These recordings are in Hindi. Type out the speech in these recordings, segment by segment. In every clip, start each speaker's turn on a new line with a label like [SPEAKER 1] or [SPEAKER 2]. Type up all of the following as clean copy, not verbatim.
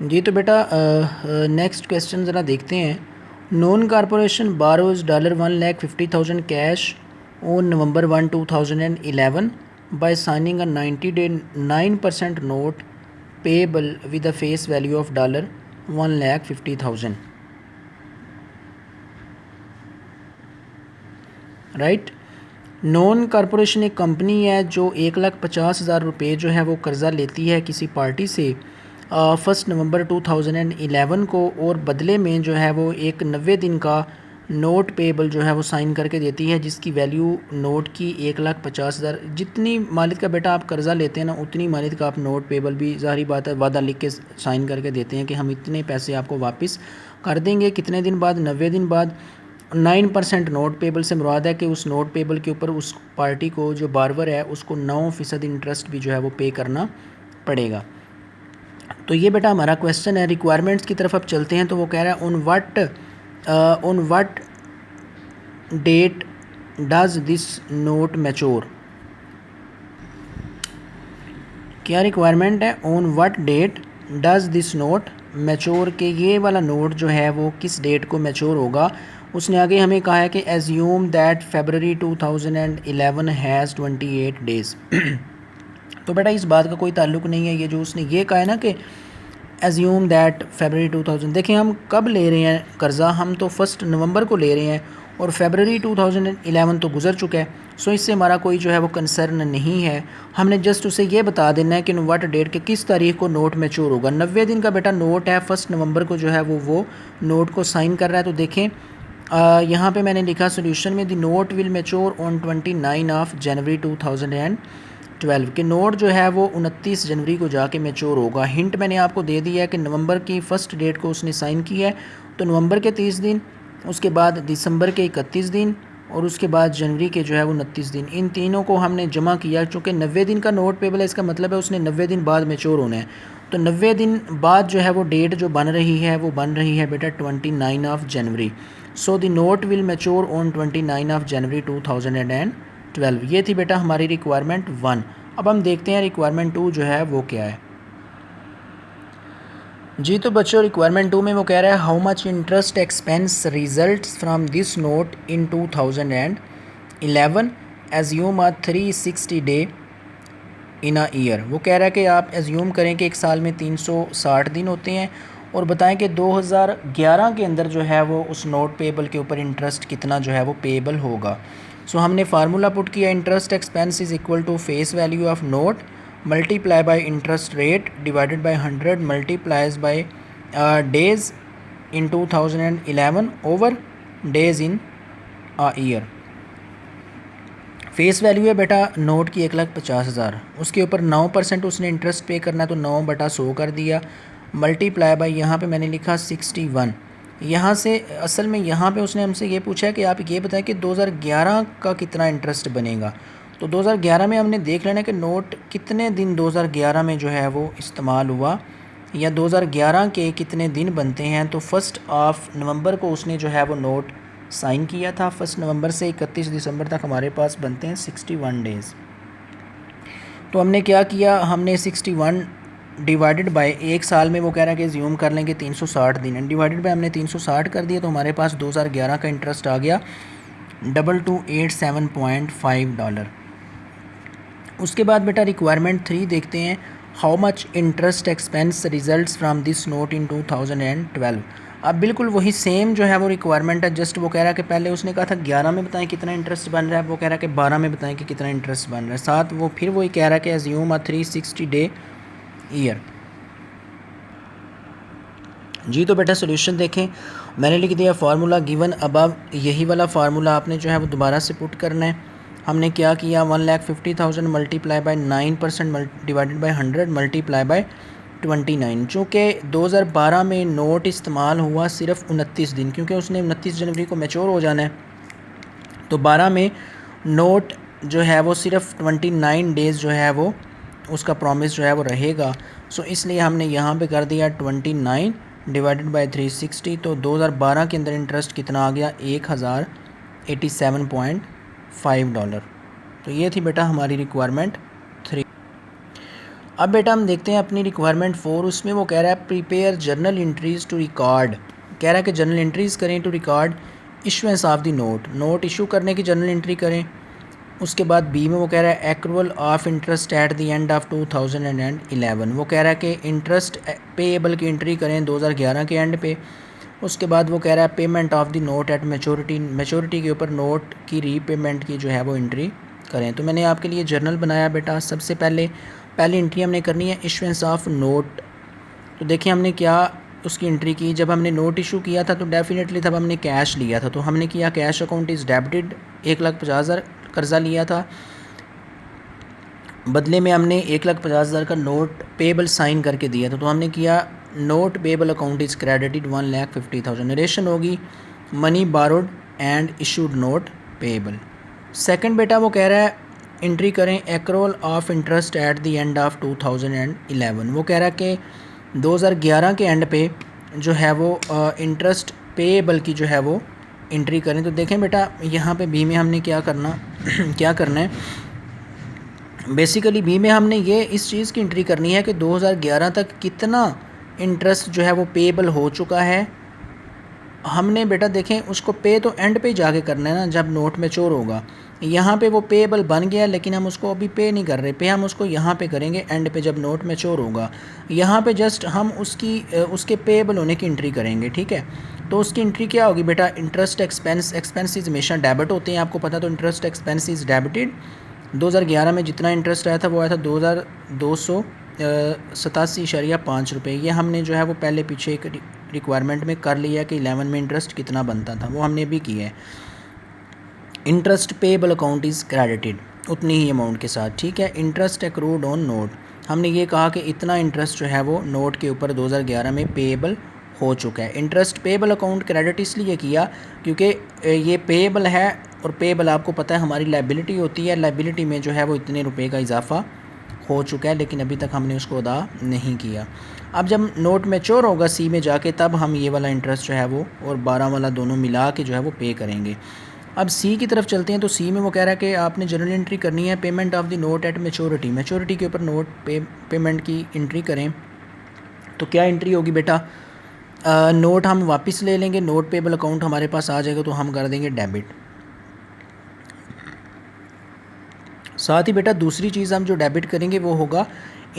[SPEAKER 1] जी तो बेटा नेक्स्ट क्वेश्चन ज़रा देखते हैं। Noon corporation borrows $1,50,000 cash on November 1, 2011 by signing a 90-day 9% note payable with a face value of $1,50,000, right. Noon corporation एक कंपनी है जो 1,50,000 रुपये जो है वो कर्ज़ा लेती है किसी पार्टी से 1 नवंबर 2011 को, और बदले में जो है वो एक 90 दिन का नोट पेबल जो है वो साइन करके देती है, जिसकी वैल्यू नोट की 1,50,000। जितनी मालिद का बेटा आप कर्ज़ा लेते हैं ना, उतनी मालिद का आप नोट पेबल भी ज़ाहिर बात है वादा लिख के साइन करके देते हैं कि हम इतने पैसे आपको वापस कर देंगे। कितने दिन बाद? 90 दिन बाद। 9% नोट पेबल से मुराद है कि उस नोट पेबल के ऊपर उस पार्टी को जो बारवर है उसको 9% इंटरेस्ट भी जो है वो पे करना पड़ेगा। तो ये बेटा हमारा क्वेश्चन है। रिक्वायरमेंट्स की तरफ अब चलते हैं। तो वो कह रहा है on what date does this note mature. क्या रिक्वायरमेंट है? On what date does this note mature, के ये वाला नोट जो है वो किस डेट को मैच्योर होगा। उसने आगे हमें कहा है कि assume that February 2011 has 28 days. तो बेटा इस बात का कोई ताल्लुक नहीं है। ये जो उसने ये कहा है ना कि एज्यूम दैट February 2000, देखें हम कब ले रहे हैं कर्ज़ा, हम तो 1 नवंबर को ले रहे हैं और February 2011 तो गुजर चुका है। सो इससे हमारा कोई जो है वो कंसर्न नहीं है। हमने जस्ट उसे ये बता देना है कि व्हाट डेट के किस तारीख को नोट मैच्योर होगा। 90 दिन का बेटा नोट है, 1 नवंबर को जो है वो नोट को साइन कर रहा है। तो देखें यहाँ पे मैंने लिखा सोल्यूशन में, the note will mature on 29 January 2012 के नोट जो है वो 29 जनवरी को जाके मैच्योर होगा। हिंट मैंने आपको दे दिया है कि नवंबर की 1 डेट को उसने साइन किया है, तो नवंबर के 30 दिन, उसके बाद दिसंबर के 31 दिन और उसके बाद जनवरी के जो है वो 29 दिन। इन तीनों को हमने जमा किया। चूँकि 90 दिन का नोट पेबल है, इसका मतलब है उसने 90 दिन बाद मैच्योर होना है। तो 90 दिन बाद जो है वो डेट जो बन रही है वो बन रही है बेटा 29 जनवरी। So the note will mature on 29 January 2012। ये थी बेटा हमारी रिक्वायरमेंट 1। अब हम देखते हैं रिक्वायरमेंट 2 जो है वो क्या है। जी तो बच्चों रिक्वायरमेंट 2 में वो कह रहा है how much interest expense results from this note in 2011 assume a 360 day in a year. वो कह रहा है कि आप एज्यूम करें कि एक साल में 360 दिन होते हैं और बताएं कि 2011 के अंदर जो है वो उस नोट पेबल के ऊपर इंटरेस्ट कितना जो है वो पेबल होगा। सो हमने फार्मूला पुट किया, interest expense is equal to face value of note multiply by interest rate divided by 100 multiplies by days in 2011 over days in a year. Face value है बेटा नोट की 1,50,000, उसके ऊपर 9% उसने इंटरेस्ट पे करना है, तो 9/100 कर दिया मल्टीप्लाई बाय, यहाँ पे मैंने लिखा 61। यहाँ से असल में यहाँ पे उसने हमसे ये पूछा है कि आप ये बताएं कि 2011 का कितना इंटरेस्ट बनेगा। तो 2011 में हमने देख लेना कि नोट कितने दिन 2011 में जो है वो इस्तेमाल हुआ या 2011 के कितने दिन बनते हैं। तो 1 नवंबर को उसने जो है वो नोट साइन किया था। 1 नवंबर से 31 दिसंबर तक हमारे पास बनते हैं 61 डेज़। तो हमने क्या किया, हमने 61 डिवाइडेड बाय एक साल में वो कह रहा है कि ज़्यूम कर लेंगे 360 दिन एंड डिवाइडेड बाय हमने 360 कर दिया, तो हमारे पास 2011 का इंटरेस्ट आ गया $2287.5। उसके बाद बेटा रिक्वायरमेंट 3 देखते हैं, how much interest expense results from this note in 2012। अब बिल्कुल वही सेम जो है वो रिक्वायरमेंट है, जस्ट वो कह रहा है कि पहले उसने कहा था 11 में बताएं कितना इंटरेस्ट बन रहा है, वो कह रहा है कि 12 में बताएं कि कितना इंटरेस्ट बन रहा है। साथ वो फिर वही कह रहा है कि एज्यूम अ 360 डे ईयर। जी तो बेटा सोल्यूशन देखें, मैंने लिख दिया फार्मूला गिवन अबव, यही वाला फार्मूला आपने जो है वो दोबारा से पुट करना है। हमने क्या किया, 1,50,000 multiply by 9% divided by 100 multiply by 29। चूँकि 2012 में नोट इस्तेमाल हुआ सिर्फ 29 दिन, क्योंकि उसने 29 जनवरी को मैच्योर हो जाना है, तो 12 में नोट जो है वो सिर्फ 29 डेज़ जो है वो उसका प्रॉमिस जो है वो रहेगा। सो इसलिए हमने यहाँ पे कर दिया 29 डिवाइडेड बाय 360। तो 2012 के अंदर इंटरेस्ट कितना आ गया, $1,087.5। तो ये थी बेटा हमारी रिक्वायरमेंट 3। अब बेटा हम देखते हैं अपनी रिक्वायरमेंट 4, उसमें वो कह रहा है prepare journal entries to record, कह रहा है कि जर्नल एंट्रीज़ करें to record issuance of the note issue करने की जर्नल एंट्री करें। उसके बाद बी में वो कह रहा है accrual of interest at the end of 2011, वो कह रहा है कि इंटरेस्ट पेएबल की एंट्री करें 2011 के एंड पे। उसके बाद वो कह रहा है payment of the note at maturity के ऊपर नोट की रीपेमेंट की जो है वो एंट्री करें। तो मैंने आपके लिए जर्नल बनाया बेटा। सबसे पहली एंट्री हमने करनी है इशुएंस ऑफ नोट। तो देखिए हमने क्या उसकी एंट्री की, जब हमने नोट इशू किया था तो डेफिनेटली तब हमने कैश लिया था, तो हमने किया कैश अकाउंट इज़ डेबिटेड, 1,50,000 कर्ज़ा लिया था, बदले में हमने 1,50,000 का नोट पेबल साइन करके दिया था, तो हमने किया note payable account is credited 1,50,000। Narration होगी money borrowed and issued note payable. Second बेटा वो कह रहा है एंट्री करें accrual of interest at the end of 2011, वो कह रहा है कि 2011 के एंड पे जो है वो इंटरेस्ट पेबल की जो है वो एंट्री करें। तो देखें बेटा यहाँ पे बी में हमने क्या करना क्या करना है, बेसिकली बी में हमने ये इस चीज़ की एंट्री करनी है कि 2011 तक कितना इंटरेस्ट जो है वो पेबल हो चुका है। हमने बेटा देखें उसको पे तो एंड पे जाके करना है ना, जब नोट मैच्योर होगा। यहाँ पे वो पेबल बन गया लेकिन हम उसको अभी पे नहीं कर रहे, पे हम उसको यहाँ पे करेंगे एंड पे जब नोट मैच्योर होगा। यहाँ पे जस्ट हम उसके पेबल होने की एंट्री करेंगे, ठीक है। तो उसकी एंट्री क्या होगी बेटा, इंटरेस्ट एक्सपेंसेस हमेशा डेबिट होते हैं, आपको पता, तो इंटरेस्ट एक्सपेंसेस डेबिटेड। 2011 में जितना इंटरेस्ट आया था वो आया था 2,287.5 रुपये। ये हमने जो है वो पहले पीछे एक रिक्वायरमेंट में कर लिया कि 11 में इंटरेस्ट कितना बनता था, वो हमने भी किया है। Interest payable account is credited उतनी ही अमाउंट के साथ, ठीक है। इंटरेस्ट एक्रूड ऑन नोट, हमने ये कहा कि इतना इंटरेस्ट जो है वो नोट के ऊपर 2011 में पेबल हो चुका है। इंटरेस्ट पेबल अकाउंट क्रेडिट इसलिए किया क्योंकि ये पेबल है, और पेबल आपको पता है हमारी लायबिलिटी होती है, लायबिलिटी में जो है वो इतने रुपए का इजाफा हो चुका है लेकिन अभी तक हमने उसको अदा नहीं किया। अब जब नोट मैच्योर होगा सी में जाके, तब हम ये वाला इंटरेस्ट जो है वो और 12 वाला दोनों मिला के जो है वो पे करेंगे। अब सी की तरफ चलते हैं। तो सी में वो कह रहा है कि आपने जर्नल एंट्री करनी है payment of the note at maturity के ऊपर नोट पेमेंट की एंट्री करें। तो क्या एंट्री होगी बेटा, नोट हम वापस ले लेंगे, नोट पेबल अकाउंट हमारे पास आ जाएगा तो हम कर देंगे डेबिट। साथ ही बेटा दूसरी चीज़ हम जो डेबिट करेंगे वो होगा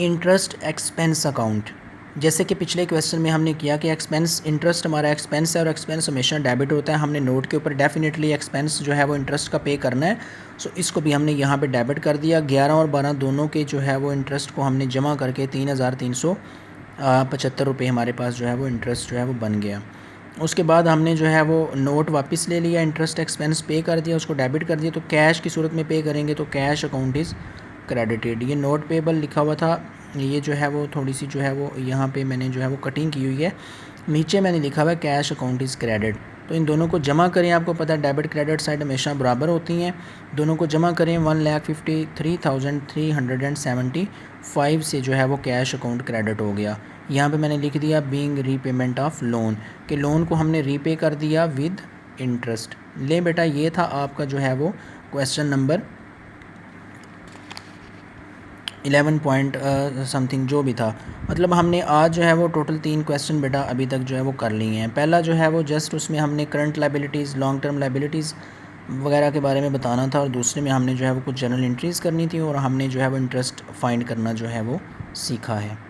[SPEAKER 1] इंटरेस्ट एक्सपेंस अकाउंट। जैसे कि पिछले क्वेश्चन में हमने किया कि एक्सपेंस, इंटरेस्ट हमारा एक्सपेंस है और एक्सपेंस हमेशा डेबिट होता है, हमने नोट के ऊपर डेफिनेटली एक्सपेंस जो है वो इंटरेस्ट का पे करना है। सो इसको भी हमने यहाँ पे डेबिट कर दिया। 11 और 12 दोनों के जो है वो इंटरेस्ट को हमने जमा करके 3,375 रुपये हमारे पास जो है वो इंटरेस्ट जो है वो बन गया। उसके बाद हमने जो है वो नोट वापस ले लिया, इंटरेस्ट एक्सपेंस पे कर दिया, उसको डेबिट कर दिया। तो कैश की सूरत में पे करेंगे तो कैश अकाउंट इज़ क्रेडिटेड। ये नोट पेबल लिखा हुआ था, ये जो है वो थोड़ी सी जो है वो यहाँ पे मैंने जो है वो कटिंग की हुई है, नीचे मैंने लिखा हुआ है कैश अकाउंट इज़ क्रेडिट। तो इन दोनों को जमा करें, आपको पता है डेबिट क्रेडिट साइड हमेशा बराबर होती हैं, दोनों को जमा करें 1,53,375 से जो है वो कैश अकाउंट क्रेडिट हो गया। यहाँ पे मैंने लिख दिया बीइंग रीपेमेंट ऑफ लोन, कि लोन को हमने रीपे कर दिया विद इंटरेस्ट। ले बेटा ये था आपका जो है वो क्वेश्चन नंबर 11 पॉइंट समथिंग जो भी था। मतलब हमने आज जो है वो टोटल 3 क्वेश्चन बेटा अभी तक जो है वो कर लिए हैं। पहला जो है वो जस्ट उसमें हमने current liabilities, long term liabilities वगैरह के बारे में बताना था, और दूसरे में हमने जो है वो कुछ जर्नल एंट्रीज़ करनी थी, और हमने जो है वो इंटरेस्ट फाइंड करना जो है वो सीखा है।